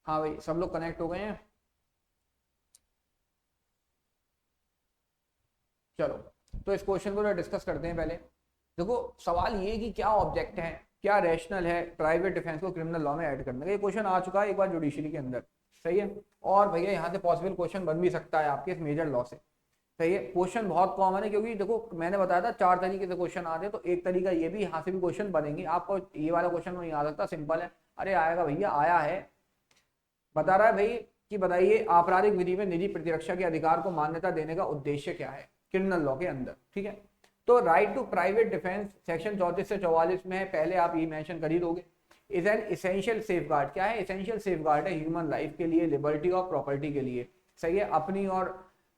हाँ भाई, सब लोग कनेक्ट हो गए हैं। चलो, तो इस क्वेश्चन को डिस्कस करते हैं। पहले देखो, सवाल ये कि क्या ऑब्जेक्ट है, क्या रैशनल है प्राइवेट डिफेंस को क्रिमिनल लॉ में ऐड करने का। ये क्वेश्चन आ चुका है एक बार जुडिशरी के अंदर, सही है। और भैया यहाँ से पॉसिबल क्वेश्चन बन भी सकता है आपके इस मेजर लॉ से, सही है। क्वेश्चन बहुत कॉमन है, क्योंकि देखो मैंने बताया था 4 तरीके से क्वेश्चन आते हैं, तो एक तरीका ये भी, यहाँ से भी क्वेश्चन बनेंगे। आपको ये वाला क्वेश्चन नहीं आ सकता, सिंपल है। अरे आएगा भैया, आया है। बता रहा है भाई कि बताइए आपराधिक विधि में निजी प्रतिरक्षा के अधिकार को मान्यता देने का उद्देश्य क्या है क्रिमिनल लॉ के अंदर, ठीक है। तो right to private defence section 34 से 44 में है, पहले आप ये मेंशन कर ही दोगे। इज एन इसेंशियल सेफगार्ड, क्या है इसेंशियल सेफगार्ड है ह्यूमन लाइफ के लिए, लिबर्टी और प्रॉपर्टी के लिए, सही है। अपनी और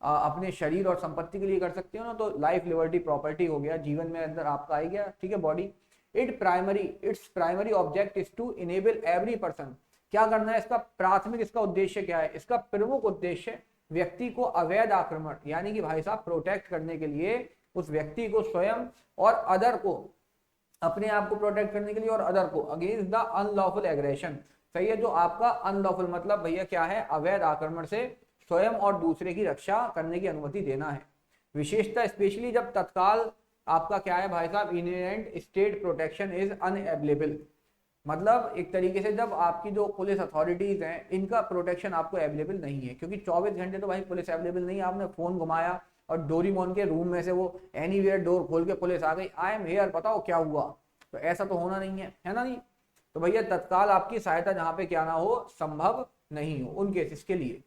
अपने शरीर और संपत्ति के लिए कर सकते हो ना, तो लाइफ लिबर्टी प्रॉपर्टी हो गया, जीवन में अंदर आपका आ गया, ठीक है। Body its primary object is to enable every person, क्या करना है इसका प्राथमिक, इसका उद्देश्य क्या है, इसका प्रमुख उद्देश्य व्यक्ति को अवैध आक्रमण यानी कि भाई साहब प्रोटेक्ट करने के लिए, उस व्यक्ति को स्वयं और अदर को, अपने आप को प्रोटेक्ट करने के लिए और अदर को अगेंस्ट द अनलॉफुल एग्रेशन, सही है। जो आपका अनलॉफुल मतलब भैया क्या है, अवैध आक्रमण से स्वयं और दूसरे की रक्षा करने की अनुमति देना है। विशेषता स्पेशली जब तत्काल आपका क्या है भाई साहब, inherent state protection is unavailable, मतलब एक तरीके से जब आपकी जो पुलिस अथॉरिटीज हैं इनका प्रोटेक्शन आपको अवेलेबल नहीं है, क्योंकि 24 घंटे तो भाई पुलिस अवेलेबल नहीं है। आपने फोन घुमाया और डोरीमोन के रूम में से वो एनीवेयर डोर खोल के पुलिस आ गई, आई एम हेयर, बताओ क्या हुआ, तो ऐसा तो होना नहीं है ना। नहीं तो भैया तत्काल आपकी सहायता जहां पे क्या ना हो, संभव नहीं हो, उन केसेस के लिए।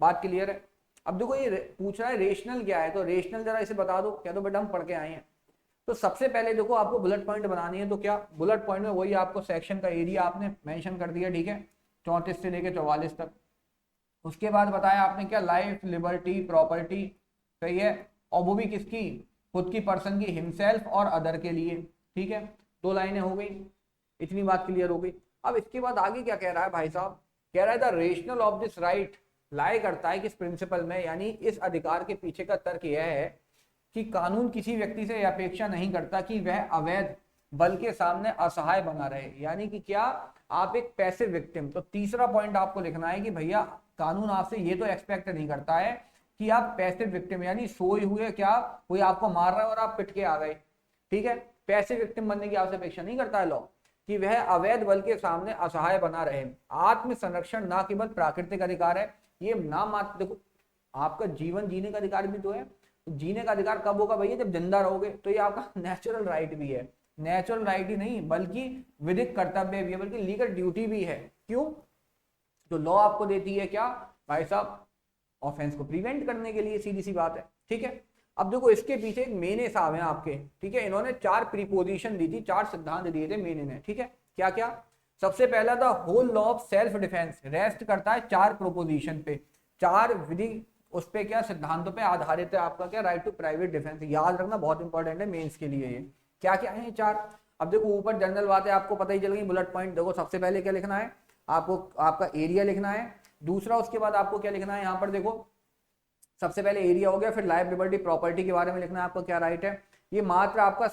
बात क्लियर है। अब देखो ये पूछ रहा है रेशनल क्या है, तो रेशनल जरा इसे बता दो, क्या तो बेटा हम पढ़ के आए हैं। तो सबसे पहले देखो आपको बुलेट पॉइंट बनानी है, तो क्या बुलेट पॉइंट में वही आपको सेक्शन का एरिया आपने मेंशन कर दिया, ठीक है, 34 से लेकर 44 तक। उसके बाद बताया आपने क्या, लाइफ लिबर्टी प्रॉपर्टी, सही है। और वो भी किसकी, खुद की पर्सन की, हिमसेल्फ और अदर के लिए, ठीक है। 2 लाइनें हो गई, इतनी बात क्लियर हो गई। अब इसके बाद आगे क्या कह रहा है भाई साहब, कह रहा है the rational of this right lie करता है किस प्रिंसिपल में, यानी इस अधिकार के पीछे का तर्क यह है कि कानून किसी व्यक्ति से अपेक्षा नहीं करता कि वह अवैध बल के सामने असहाय बना रहे, यानी कि क्या, आप एक पैसिव विक्टिम। तो तीसरा पॉइंट आपको लिखना है कि भैया कानून आपसे ये तो एक्सपेक्ट नहीं करता है कि आप पैसिव विक्टिम यानी सोए हुए, क्या कोई आपको मार रहा है और आप पिट के आ गए, ठीक है, पैसिव विक्टिम बनने की आपसे अपेक्षा नहीं करता है लॉ, कि वह अवैध बल के सामने असहाय बना रहे। आत्म संरक्षण ना केवल प्राकृतिक अधिकार है, ये ना मात्र, देखो आपका जीवन जीने का अधिकार भी तो है। जीने का अधिकार कब होगा भैया, जब जिंदा रहोगे, तो ये आपका नेचुरल राइट भी है। नेचुरल राइट ही नहीं बल्कि विधिक कर्तव्य भी है, बल्कि लीगल ड्यूटी भी है। क्यों, तो लॉ आपको देती है क्या भाई साहब, ऑफेंस को प्रिवेंट करने के लिए, सीधी सी बात है, ठीक है। अब देखो इसके पीछे एक मेने साहब हैं आपके, ठीक है, इन्होंने 4 प्रीपोजिशन दी थी, 4 सिद्धांत दिए थे मेने ने, ठीक है। क्या क्या, सबसे पहला था whole law of self defence, rest करता है 4 प्रोपोजिशन पे, 4 विधि उस पे क्या सिद्धांतों पे आधारित है आपका क्या, राइट टू प्राइवेट डिफेंस। याद रखना बहुत इंपॉर्टेंट है मेंस के लिए ये। क्या क्या है 4। अब देखो ऊपर जनरल बात है, आपको पता ही चल गई, बुलेट पॉइंट देखो, सबसे पहले क्या लिखना है आपको, आपका एरिया लिखना है। दूसरा उसके बाद आपको क्या लिखना है, यहाँ पर देखो सबसे पहले एरिया हो गया, फिर लाइफ लिबर्टी प्रॉपर्टी के बारे में लिखना है आपको क्या राइट है। ये मात्र आपका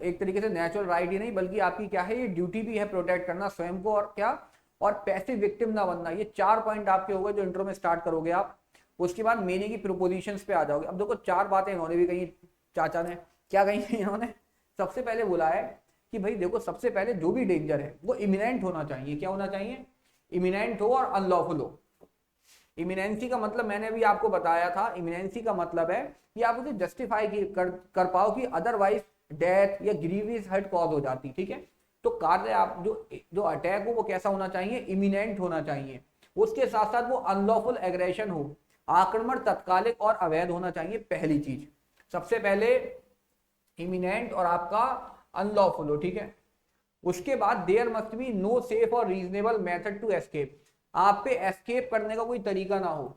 एक तरीके से नेचुरल राइट ही नहीं बल्कि आपकी क्या है, ये ड्यूटी भी है प्रोटेक्ट करना स्वयं को, और क्या, और पैसिव विक्टिम ना बनना। ये 4 पॉइंट आपके हो गए जो इंट्रो में स्टार्ट करोगे आप। उसके बाद मेने की प्रोपोजिशंस पे आ जाओगे। अब देखो 4 बातें इन्होंने भी कही, चाचा ने क्या कही इन्होंने, सबसे पहले बोला है कि भाई देखो सबसे पहले जो भी डेंजर है वो इमिनेंट होना चाहिए। क्या होना चाहिए, इमिनेंट हो और अनलॉफुल हो। इमिनेंसी का मतलब मैंने भी आपको बताया था, इमिनेंसी का मतलब है कि आप उसे जस्टिफाई कर पाओ कि अदरवाइज डेथ या ग्रीवियस हर्ट कॉज हो जाती, ठीक है। तो कार्य आप जो अटैक हो वो कैसा होना चाहिए, इमिनेंट होना चाहिए। उसके साथ साथ वो अनलॉफुल एग्रेशन हो, आक्रमण तत्कालिक और अवैध होना चाहिए, पहली चीज। सबसे पहले इमिनेंट और आपका अनलॉफुल हो, ठीक है। उसके बाद there must be no safe or reasonable method to escape, आप पे एस्केप करने का कोई तरीका ना हो,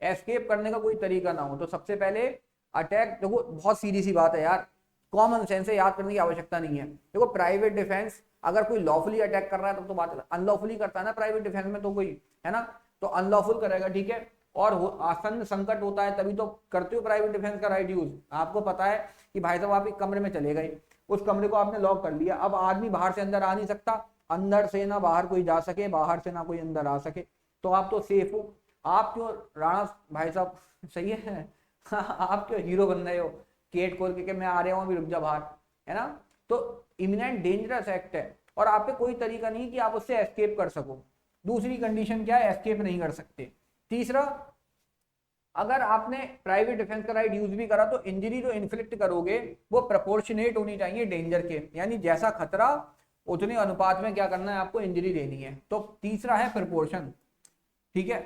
एस्केप करने का कोई तरीका ना हो। तो सबसे पहले अटैक, देखो बहुत सीधी सी बात है यार, कॉमन सेंस से याद करने की आवश्यकता नहीं है। देखो प्राइवेट डिफेंस अगर कोई लॉफुली अटैक कर रहा है तब तो बात, अनलॉफुली करता है ना प्राइवेट डिफेंस में तो कोई, है ना, तो अनलॉफुल करेगा, ठीक है। और आसन्न संकट होता है तभी तो करते हो प्राइवेट डिफेंस का राइट यूज। आपको पता है कि भाई साहब आप एक कमरे में चले गए, उस कमरे को आपने लॉक कर लिया, अब आदमी बाहर से अंदर आ नहीं सकता, अंदर से ना बाहर कोई जा सके, बाहर से ना कोई अंदर आ सके, तो आप तो सेफ हो। आप क्यों राणा भाई साहब, सही है आप क्यों हीरो बन रहे हो, गेट खोल के मैं आ रहा हूँ अभी, रुक जा बाहर, है ना। तो इमिनेंट डेंजरस एक्ट है और आप पे कोई तरीका नहीं कि आप उससे एस्केप कर सको। दूसरी कंडीशन क्या है, एस्केप नहीं कर सकते। तीसरा, अगर आपने प्राइवेट डिफेंस का राइट यूज भी करा तो इंजरी जो इन्फ्लिक्ट करोगे वो प्रोपोर्शनेट होनी चाहिए डेंजर के, यानी जैसा खतरा उतने अनुपात में क्या करना है, आपको इंजरी देनी है। तो तीसरा है प्रोपोर्शन, ठीक है।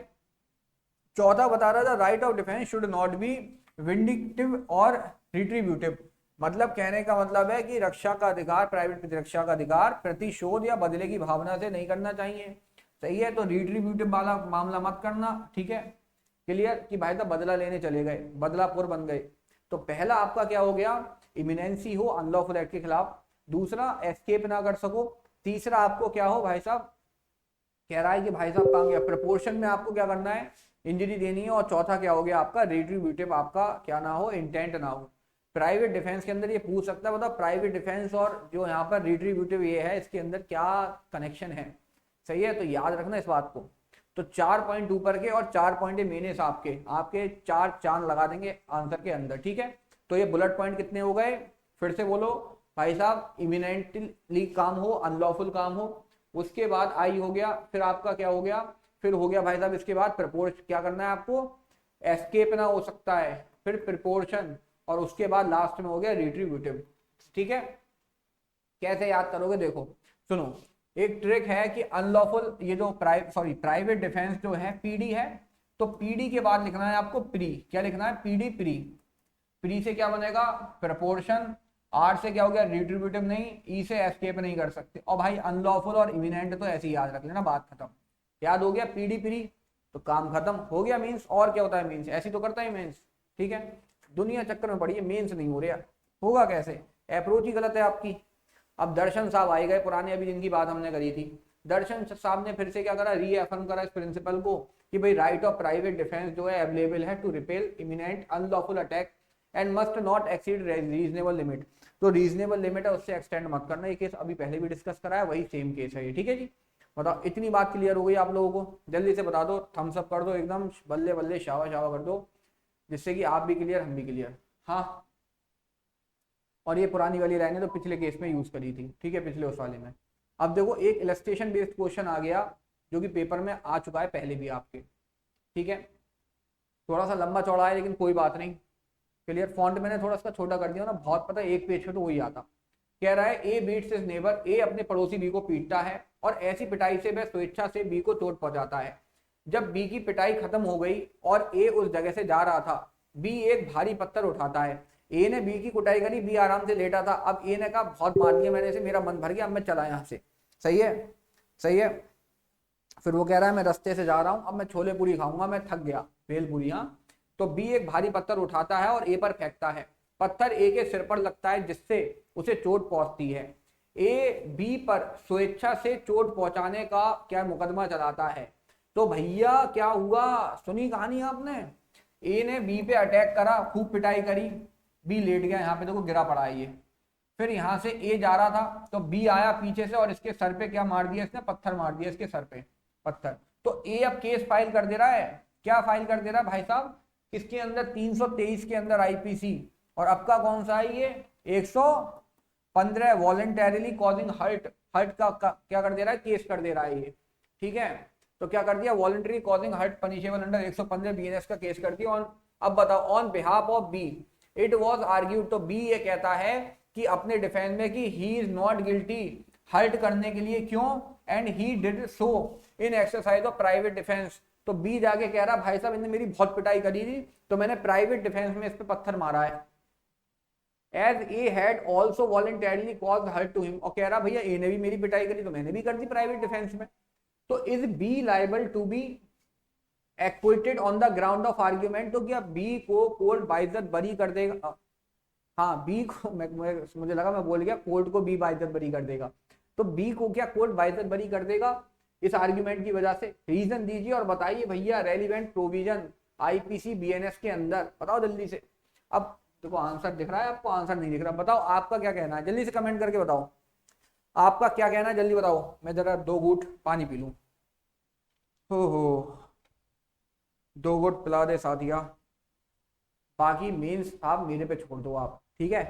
चौथा बता रहा था, right of defence should not be vindictive और रिट्रीब्यूटिव। मतलब कहने का मतलब है कि रक्षा का अधिकार, प्राइवेट प्रतिरक्षा का अधिकार प्रतिशोध या बदले की भावना से नहीं करना चाहिए, सही है। तो रिट्रीब्यूटिव वाला मामला मत करना, ठीक है, क्लियर, कि भाई साहब बदला लेने चले गए, बदलापुर बन गए। तो पहला आपका क्या हो गया, इमिनेंसी हो अनलॉफुल एक्ट के खिलाफ। दूसरा, एस्केप ना कर सको। तीसरा, आपको क्या हो भाई साहब, कह रहा है कि भाई साहब कहाँ गया, प्रपोर्शन में आपको क्या करना है, इंजरी देनी है। और चौथा क्या हो गया आपका, रिट्रीब्यूटिव, आपका क्या ना हो, इंटेंट ना हो। प्राइवेट डिफेंस के अंदर ये पूछ सकता है, बताओ प्राइवेट डिफेंस और जो यहाँ पर रिट्रीब्यूटिव ये है, इसके अंदर क्या कनेक्शन है, सही है। तो याद रखना इस बात को। तो 4 पॉइंट ऊपर के और 4 पॉइंट मेनेस आपके 4 चांद लगा देंगे आंसर के अंदर, ठीक है। तो ये बुलेट पॉइंट कितने हो गए, फिर से बोलो भाई साहब, इमिनेंटली काम हो, अनलॉफुल काम हो, उसके बाद आई हो गया, फिर आपका क्या हो गया, फिर हो गया भाई साहब इसके बाद प्रपोर्शन, क्या करना है आपको, एस्केप ना हो सकता है, फिर प्रिपोर्शन, और उसके बाद लास्ट में हो गया रिट्रीब्यूटिव, ठीक है। कैसे याद करोगे, देखो सुनो, एक ट्रिक है कि अनलॉफुल, ये जो प्राइवेट डिफेंस जो है पीडी है, तो पीडी के बाद लिखना है आपको प्री, क्या लिखना है, पीडी प्री। प्री से क्या बनेगा, प्रपोर्शन, आर से क्या हो गया, रिट्रीब्यूटिव नहीं, ई से एस्केप नहीं कर सकते, और भाई अनलॉफुल और इमिनेंट तो ऐसे ही याद रख लेना, बात खत्म। याद हो गया पीडी प्री, तो काम खत्म हो गया। मीन्स और क्या होता है, मीन्स ऐसी तो करता है मीन्स, ठीक है। दुनिया चक्कर में पड़ी है, मीन्स नहीं हो रहा, होगा कैसे, अप्रोच ही गलत है आपकी। अब दर्शन साहब आए गए पुराने, अभी जिनकी बात हमने करी थी, दर्शन साहब ने फिर से क्या करा, रीअफर्म करा इस प्रिंसिपल को कि भाई राइट ऑफ प्राइवेट डिफेंस जो है अवेलेबल है to repel imminent unlawful attack and must not exceed reasonable limit. तो रीजनेबल लिमिट है, उससे एक्सटेंड मत करना। ये केस अभी पहले भी डिस्कस करा है, वही सेम केस है ये, ठीक है जी। बताओ, इतनी बात क्लियर हो गई आप लोगों को, जल्दी से बता दो, थम्स अप कर दो एकदम, बल्ले बल्ले शावा शावा कर दो, जिससे कि आप भी क्लियर, हम भी क्लियर। हाँ, और ये पुरानी वाली लाइन है तो पिछले केस में यूज करी थी, ठीक है, पिछले उस वाले में। अब देखो, एक इलस्ट्रेशन बेस्ड क्वेश्चन आ गया जो कि पेपर में आ चुका है पहले भी आपके, ठीक है। थोड़ा सा लंबा चौड़ा है लेकिन कोई बात नहीं, क्लियर। फॉन्ट मैंने थोड़ा सा छोटा कर दिया ना, बहुत पता है एक पेज पे तो वही आता। कह रहा है, ए बीट्स हिज नेबर, ए अपने पड़ोसी बी को पीटता है और ऐसी पिटाई से वह स्वेच्छा से बी को चोट पहुंचाता है। जब बी की पिटाई खत्म हो गई और ए उस जगह से जा रहा था, बी एक भारी पत्थर उठाता है। ए ने बी की कुटाई करी, बी आराम से लेटा था। अब ए ने कहा बहुत मार दिया मैंने इसे, मेरा मन भर गया, अब मैं चला यहाँ से, सही है, सही है। फिर वो कह रहा है मैं रास्ते से जा रहा हूँ, अब मैं छोले पूरी खाऊंगा, मैं थक गया, भेल पूरी। हाँ, तो बी एक भारी पत्थर उठाता है और ए पर फेंकता है। पत्थर ए के सिर पर लगता है जिससे उसे चोट पहुंचती है। ए बी पर स्वेच्छा से चोट पहुंचाने का क्या मुकदमा चलाता है। तो भैया क्या हुआ, सुनी कहानी आपने, ए ने बी पे अटैक करा, खूब पिटाई करी, बी लेट गया, यहाँ पे देखो गिरा पड़ा है ये। फिर यहाँ से ए जा रहा था तो बी आया पीछे से और इसके सर पे क्या मार दिया, इसने पत्थर मार दिया इसके सर पे, पत्थर। तो ए अब केस फाइल कर दे रहा है, क्या फाइल कर दे रहा है भाई साहब, इसके अंदर 323 के अंदर आईपीसी, और आपका कौन सा है ये 115 वॉलंटरीली कॉजिंग हर्ट, हर्ट का क्या कर दे रहा है, केस कर दे रहा है ये, ठीक है। तो क्या कर दिया, voluntary causing hurt punishable under 115 BNS का केस कर दिया। अब बताओ, on behalf of B it was argued, तो बी ये कहता है कि अपने डिफेंस में कि he is not guilty, hurt करने के लिए, क्यों, and he did so in exercise of private defence. तो बी जाके कह रहा भाई साहब इन्होंने मेरी बहुत पिटाई करी थी तो मैंने प्राइवेट डिफेंस में इस पे पत्थर मारा है। As A had also voluntarily caused hurt to him, और कह रहा भैया ए ने भी मेरी पिटाई करी तो मैंने भी कर दी प्राइवेट डिफेंस में। तो is B liable to be acquitted on the ground of argument, तो क्या बी को कोर्ट बाइज्जत बरी कर देगा, हाँ बी को मुझे लगा मैं बोल गया, कोर्ट को बी बाइज्जत बरी कर देगा। तो बी को क्या कोर्ट बाइज्जत बरी कर देगा इस आर्ग्यूमेंट की वजह से। रीजन दीजिए और बताइए भैया, रेलिवेंट प्रोविजन आईपीसी बीएनएस के अंदर, बताओ जल्दी से। अब देखो आंसर दिख रहा है आपको, आंसर नहीं दिख रहा, बताओ आपका क्या कहना है, जल्दी से कमेंट करके बताओ। आपका क्या कहना है जल्दी बताओ, मैं जरा 2 घूंट पानी पी लूं। हो, 2 घूंट पिला दे साथिया। बाकी मेंस आप मेरे पे छोड़ दो आप, ठीक है।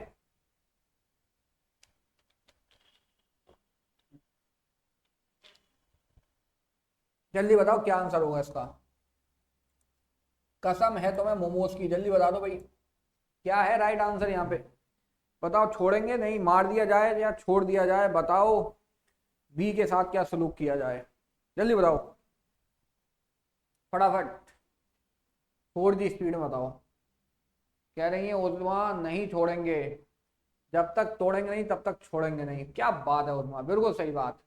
जल्दी बताओ क्या आंसर होगा इसका। कसम है तुम्हें मोमोज की, जल्दी बता दो भाई, क्या है राइट आंसर यहाँ पे। बताओ, छोड़ेंगे नहीं, मार दिया जाए या छोड़ दिया जाए, बताओ। बी के साथ क्या सलूक किया जाए, जल्दी बताओ फटाफट। 4G स्पीड में बताओ। कह रही है उजमा नहीं छोड़ेंगे, जब तक तोड़ेंगे नहीं तब तक छोड़ेंगे नहीं। क्या बात है उजमा, बिल्कुल सही बात।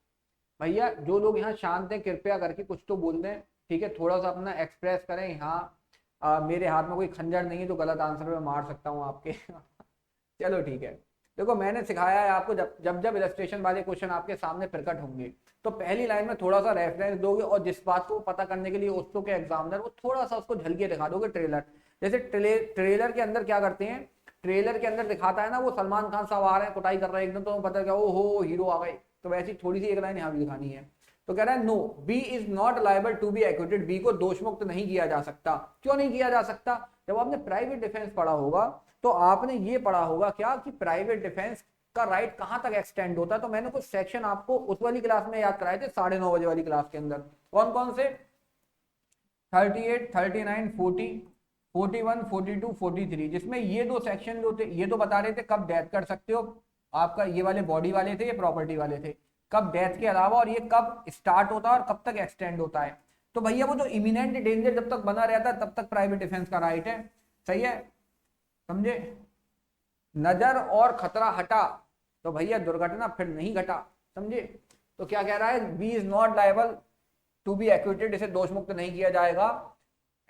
भैया जो लोग यहाँ शांत हैं कृपया करके कुछ तो बोल दें, ठीक है, थोड़ा सा अपना एक्सप्रेस करें यहाँ। मेरे हाथ में कोई खंजर नहीं है तो गलत आंसर में मार सकता हूँ आपके चलो ठीक है। देखो मैंने सिखाया है आपको, जब जब जब इलस्ट्रेशन वाले क्वेश्चन आपके सामने प्रकट होंगे तो पहली लाइन में थोड़ा सा रेफरेंस दोगे, और जिस बात को पता करने के लिए उत्सुक है एग्जामिनर, वो थोड़ा सा उसको झलके दिखा दोगे ट्रेलर। जैसे ट्रेलर के अंदर क्या करते हैं, ट्रेलर के अंदर दिखाता है ना वो सलमान खान साहब आ रहे हैं कुटाई कर रहे हैं एकदम, तो पता क्या, ओ हो हीरो आ गए। तो वैसी थोड़ी सी एक लाइन यहाँ भी दिखानी है। तो कह रहा है no B is not liable to be acquitted, B को दोषमुक्त नहीं किया जा सकता। क्यों नहीं किया जा सकता? जब आपने प्राइवेट डिफेंस पढ़ा होगा तो आपने ये पढ़ा होगा क्या कि प्राइवेट डिफेंस का राइट कहां तक एक्सटेंड होता है। तो मैंने कुछ सेक्शन आपको उस वाली क्लास में याद कराए थे 9:30 बजे वाली क्लास के अंदर। कौन कौन से? 38, 39, 40, 41, 42, 43, जिसमें ये 2 सेक्शन जो थे ये तो बता रहे थे कब डेथ कर सकते हो। आपका ये वाले बॉडी वाले थे, ये प्रॉपर्टी वाले थे, कब डेथ के अलावा, और ये कब स्टार्ट होता है और कब तक एक्सटेंड होता है। तो भैया वो जो इमिनेंट डेंजर जब तक बना रहता है तब तक प्राइवेट डिफेंस का राइट है। सही है, समझे। नजर और खतरा हटा तो भैया दुर्घटना फिर नहीं घटा, समझे। तो क्या कह रहा है, B is not liable to be acquitted, इसे दोष मुक्त नहीं किया जाएगा।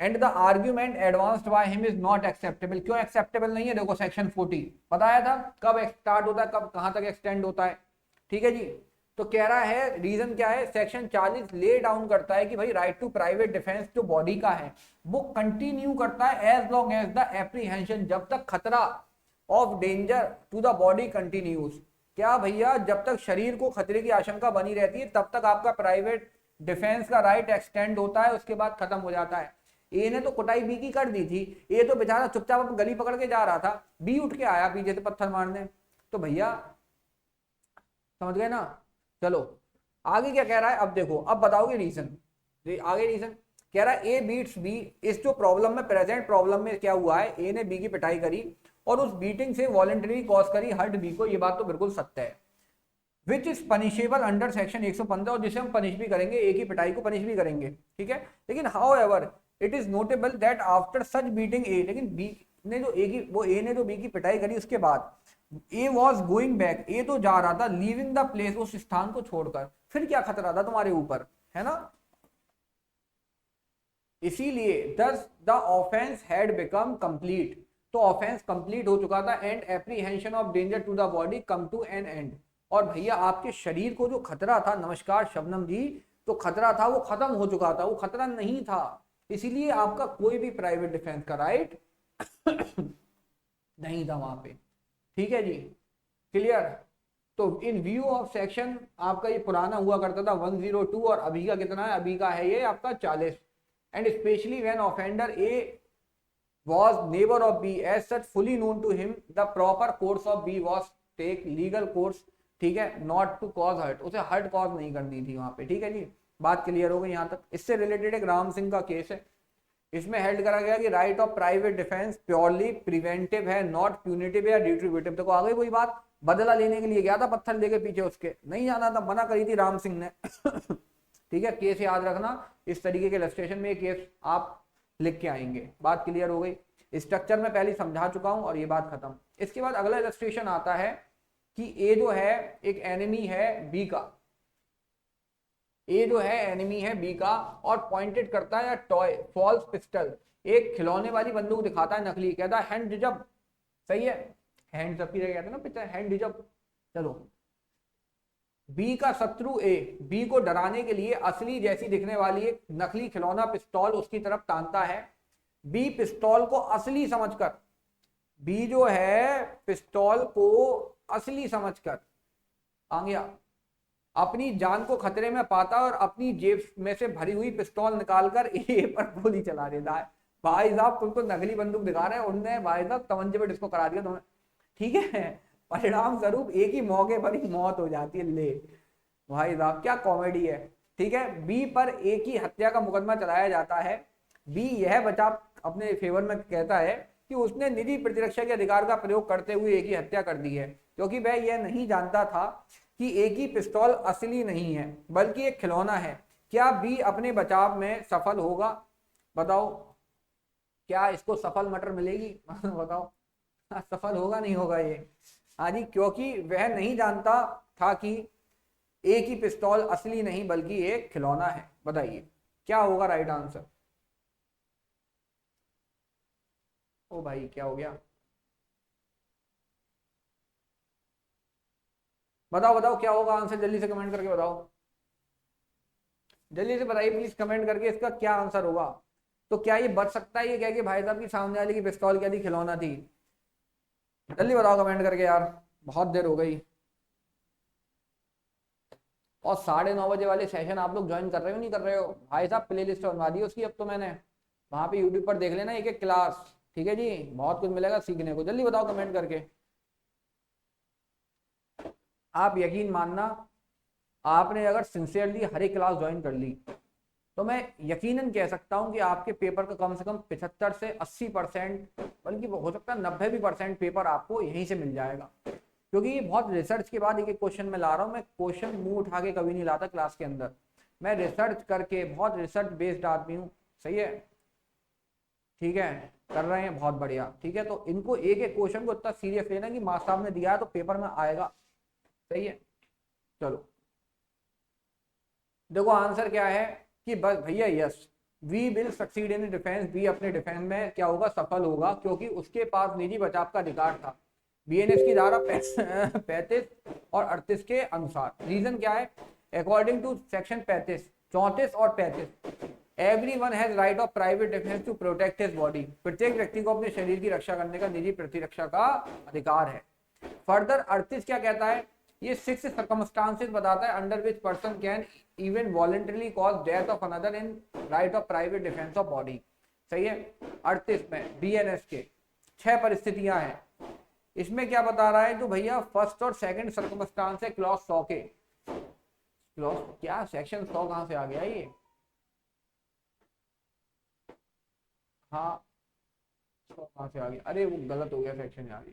And the argument advanced by him is not acceptable. क्यों एक्सेप्टेबल नहीं है? देखो सेक्शन 40 बताया था कब स्टार्ट होता है, कब कहां तक एक्सटेंड होता है, ठीक है जी। तो कह रहा है रीजन क्या है, सेक्शन 40 ले डाउन करता है कि भाई राइट टू प्राइवेट डिफेंस जो बॉडी का है वो कंटिन्यू करता है as long as the apprehension, जब तक खतरा of danger to the body continues. क्या भैया, जब तक शरीर को खतरे की आशंका बनी रहती है तब तक आपका प्राइवेट डिफेंस का राइट एक्सटेंड होता है, उसके बाद खत्म हो जाता है। ए ने तो कुटाई बी की कर दी थी, ए तो बेचारा चुपचाप गली पकड़ के जा रहा था, बी उठ के आया पीछे से पत्थर मारने। तो भैया समझ गए ना। चलो आगे क्या कह रहा है, अब देखो, अब बताओगे रीजन। आगे रीजन कह रहा है ए बीट्स बी। इस जो प्रॉब्लम में, प्रेजेंट प्रॉब्लम में क्या हुआ है, ए ने बी की पिटाई करी और उस बीटिंग से वॉलंटरी कॉज करी हर्ट बी को, ये बात तो बिल्कुल सत्य है। Which is punishable under section 115, और जिसे हम पनिश भी करेंगे, ए की पिटाई को पनिश भी करेंगे, ठीक है। लेकिन however it is notable that after such beating A, लेकिन बी ने जो ए की, वो ए ने जो बी की पिटाई करी उसके बाद ए वॉज गोइंग बैक, ए तो जा रहा था, लीविंग द प्लेस, उस स्थान को छोड़कर। फिर क्या खतरा था तुम्हारे ऊपर, है ना। इसीलिए thus the offence had become complete, तो ऑफेंस कंप्लीट हो चुका था। And apprehension of danger to the body come to an end, और भैया आपके शरीर को जो खतरा था, नमस्कार शबनम जी, तो खतरा था वो खत्म हो चुका था, वो खतरा नहीं था। इसीलिए आपका कोई भी प्राइवेट डिफेंस का राइट नहीं था वहां पे, ठीक है जी, क्लियर। तो इन व्यू ऑफ सेक्शन आपका ये पुराना हुआ करता था 102, और अभी का कितना है, अभी का है ये आपका 40। And specially when offender A was neighbor of B as such fully known to him, the proper course of B was take legal course, ठीक है, not to cause hurt, उसे हर्ट कॉज नहीं करनी थी वहां पे, ठीक है जी। बात क्लियर हो गई यहाँ तक। इससे रिलेटेड एक राम सिंह का केस है, इसमें हेल्ड करा गया कि right of private defence purely preventive है, नॉट प्यूनिटिव या डिट्रीब्यूटिव। देखो आ गई वही बात, बदला लेने के लिए गया था पत्थर लेके पीछे, उसके नहीं जाना था, मना करी थी राम सिंह ने ठीक है, केस याद रखना, इस तरीके के इलस्ट्रेशन में केस आप लिख के आएंगे। बात क्लियर हो गई, स्ट्रक्चर में पहले समझा चुका हूं और ये बात खत्म। इसके बाद अगला इलस्ट्रेशन आता है कि ए जो है एक एनिमी है बी का, ए जो है एनिमी है बी का, और पॉइंटेड करता है टॉय फॉल्स पिस्टल, एक खिलौने वाली बंदूक दिखाता है नकली, कहता है हैंड जब, सही है, हैंड जब की कहते हैं ना पिक्चर, हैंड जब। चलो बी का शत्रु ए बी को डराने के लिए असली जैसी दिखने वाली एक नकली खिलौना पिस्तौल उसकी तरफ तानता है। बी पिस्तौल को असली समझकर, बी जो है पिस्तौल को असली समझकर आ गया, अपनी जान को खतरे में पाता और अपनी जेब में से भरी हुई पिस्तौल निकालकर ए पर गोली चला देता है। भाई साहब तुम तो नकली बंदूक दिखा रहे हैं, उनने भाई साहब तमंचे पे डिस्को करा दिया तुम्हें। ठीक है, परिणाम स्वरूप एक ही मौके पर ही मौत हो जाती है। ले भाई साहब क्या कॉमेडी है। ठीक है, बी पर ए की हत्या का मुकदमा चलाया जाता है। बी यह बचाव अपने फेवर में कहता है कि उसने निजी प्रतिरक्षा के अधिकार का प्रयोग करते हुए ए की हत्या कर दी है, क्योंकि वह यह नहीं जानता था कि ए की पिस्तौल असली नहीं है बल्कि एक खिलौना है। क्या बी अपने बचाव में सफल होगा? बताओ, क्या इसको सफल मटर मिलेगी? बताओ, सफल होगा नहीं होगा ये? हाँ जी, क्योंकि वह नहीं जानता था कि ए की पिस्तौल असली नहीं बल्कि एक खिलौना है। बताइए क्या होगा राइट आंसर? ओ भाई क्या हो गया? बताओ बताओ क्या होगा आंसर, जल्दी से कमेंट करके बताओ, जल्दी से बताइए प्लीज कमेंट करके इसका क्या आंसर होगा। तो क्या ये बच सकता है ये कह के भाई साहब की सामने वाले की पिस्तौल क्या थी? खिलौना थी? जल्दी बताओ कमेंट करके यार, बहुत देर हो गई। और 9:30 बजे वाले सेशन आप लोग ज्वाइन कर रहे हो नहीं कर रहे हो? भाई साहब प्ले लिस्ट बनवा दी उसकी अब तो मैंने, वहां पे यूट्यूब पर देख लेना एक एक क्लास। ठीक है जी, बहुत कुछ मिलेगा सीखने को। जल्दी बताओ कमेंट करके। आप यकीन मानना, आपने अगर सिंसियरली हर एक क्लास ज्वाइन कर ली तो मैं यकीनन कह सकता हूं कि आपके पेपर का कम से कम 75 से 80%, बल्कि हो सकता है 90% पेपर आपको यहीं से मिल जाएगा। क्योंकि ये बहुत रिसर्च के बाद एक एक क्वेश्चन में ला रहा हूँ। मैं क्वेश्चन मुंह उठा के कभी नहीं लाता क्लास के अंदर, मैं रिसर्च करके, बहुत रिसर्च बेस्ड आदमी हूँ। सही है, ठीक है, कर रहे हैं बहुत बढ़िया। ठीक है, तो इनको एक एक क्वेश्चन को इतना सीरियस लेना कि मास्टर साहब ने दिया है तो पेपर में आएगा। सही है, चलो देखो आंसर क्या है कि बस भैया yes, we will succeed in defence. B अपने डिफेंस में क्या होगा? सफल होगा, क्योंकि उसके पास निजी बचाव का अधिकार था बीएनएस की धारा 35 और 38 के अनुसार। रीजन क्या है? अकॉर्डिंग टू सेक्शन 35, 34 और 35, every one has right of private defence to protect his body. प्रत्येक व्यक्ति को अपने शरीर की रक्षा करने का निजी प्रतिरक्षा का अधिकार है। फर्दर 38 क्या कहता है? ये 6 सर्कमस्टांसेस बताता है under which person can even voluntarily cause death of another in right of private defence of body. सही है, 38 में बीएनएस के 6 परिस्थितियां हैं। इसमें क्या बता रहा है? तो भैया फर्स्ट और सेकंड सर्कमस्टांस है क्लॉज 100 के। क्लॉज क्या, सेक्शन 100 कहां से आ गया ये? हाँ, 100 कहां से आ गया? अरे वो गलत हो गया सेक्शन यार।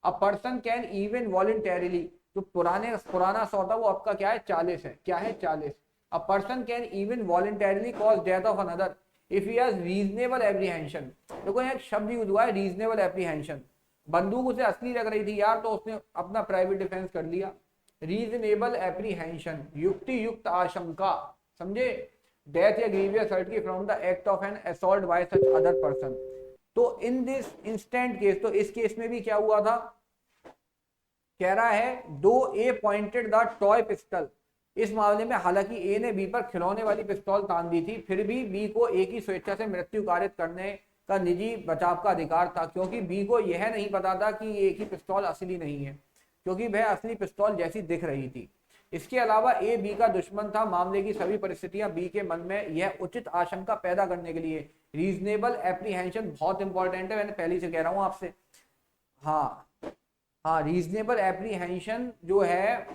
A person can even voluntarily, जो पुराना 100 था वो आपका क्या है? 40 है। क्या है? 40। A person can even voluntarily cause death of another if he has reasonable apprehension. देखो यहाँ एक शब्द यूज हुआ है, रीजनेबल एप्रीहेंशन। बंदूक उसे असली लग रही थी यार, तो उसने अपना प्राइवेट डिफेंस कर लिया। रीजनेबल एप्रीहेंशन, युक्ति युक्त आशंका, समझे? डेथ या ग्रीवियस हर्ट की from the act of N assault bye such other person. तो इन दिस इंस्टेंट केस, तो इस केस में भी क्या हुआ था? कह रहा है दो ए पॉइंटेड द टॉय पिस्टल। इस मामले में हालांकि ए ने बी पर खिलौने वाली पिस्तौल तान दी थी, फिर भी बी को ए की स्वेच्छा से मृत्यु कारित करने का निजी बचाव का अधिकार था, क्योंकि बी को यह नहीं पता था कि ए की पिस्तौल असली नहीं है, क्योंकि वह असली पिस्तौल जैसी दिख रही थी। इसके अलावा ए बी का दुश्मन था। मामले की सभी परिस्थितियां बी के मन में यह उचित आशंका पैदा करने के लिए, रीजनेबल एप्रीहेंशन बहुत इंपॉर्टेंट है, मैंने पहले से कह रहा हूं आपसे। हाँ हाँ, रीजनेबल एप्रीहेंशन जो है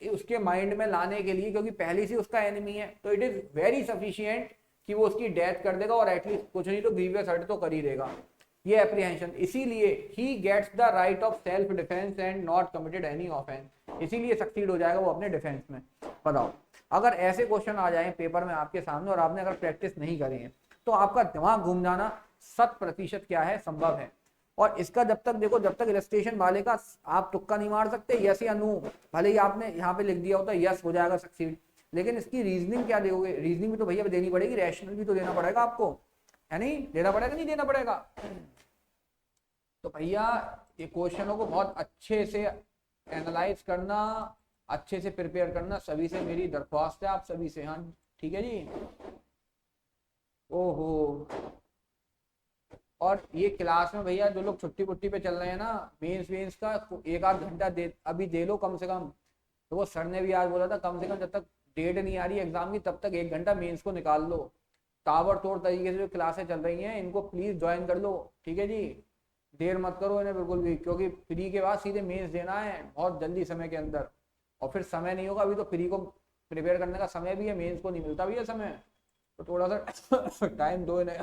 उसके माइंड में लाने के लिए, क्योंकि पहले से उसका एनिमी है, तो इट इज वेरी सफिशिएंट कि वो उसकी डेथ कर देगा और एटलीस्ट कुछ नहीं तो ग्रीवियस हर्ट तो कर ही देगा। ये एप्रीहेंशन, इसीलिए he gets the right of self defence and not committed any offence, इसीलिए सक्सीड हो जाएगा वो अपने डिफेंस में। बताओ, अगर ऐसे क्वेश्चन आ जाए पेपर में आपके सामने और आपने अगर प्रैक्टिस नहीं करी है तो आपका दिमाग घूम जाना 100% क्या है? संभव है। और इसका जब तक देखो, जब तक इलस्ट्रेशन वाले का आप तुक्का नहीं मार सकते यस या नो, भले ही आपने यहाँ पे लिख दिया होता यस हो जाएगा सक्सीड, लेकिन इसकी रीजनिंग क्या दोगे? रीजनिंग भी तो भैया देनी पड़ेगी, रैशनल भी तो देना पड़ेगा आपको, है नहीं? देना पड़ेगा नहीं देना पड़ेगा? तो भैया ये क्वेश्चनों को बहुत अच्छे से एनालाइज करना, अच्छे से प्रिपेयर करना, सभी से मेरी दरख्वास्त है, आप सभी से। हाँ ठीक है जी। ओहो, और ये क्लास में भैया जो लोग छुट्टी पुट्टी पे चल रहे हैं ना, मेंस वेंस का 1 आध घंटा दे अभी दे लो कम से कम। तो वो सर ने भी आज बोला था कम से कम जब तक डेट नहीं आ रही एग्जाम की तब तक 1 घंटा मेंस को निकाल लो, ताबड़तोड़ तरीके से जो क्लासें चल रही हैं इनको प्लीज ज्वाइन कर लो, ठीक है जी। देर मत करो इन्हें बिल्कुल भी, क्योंकि फ्री के बाद सीधे मेंस देना है बहुत जल्दी समय के अंदर, और फिर समय नहीं होगा, अभी तो फ्री को प्रिपेयर करने का समय भी है, मेंस को नहीं मिलता भी है समय, तो थोड़ा सा टाइम दो इन्हें।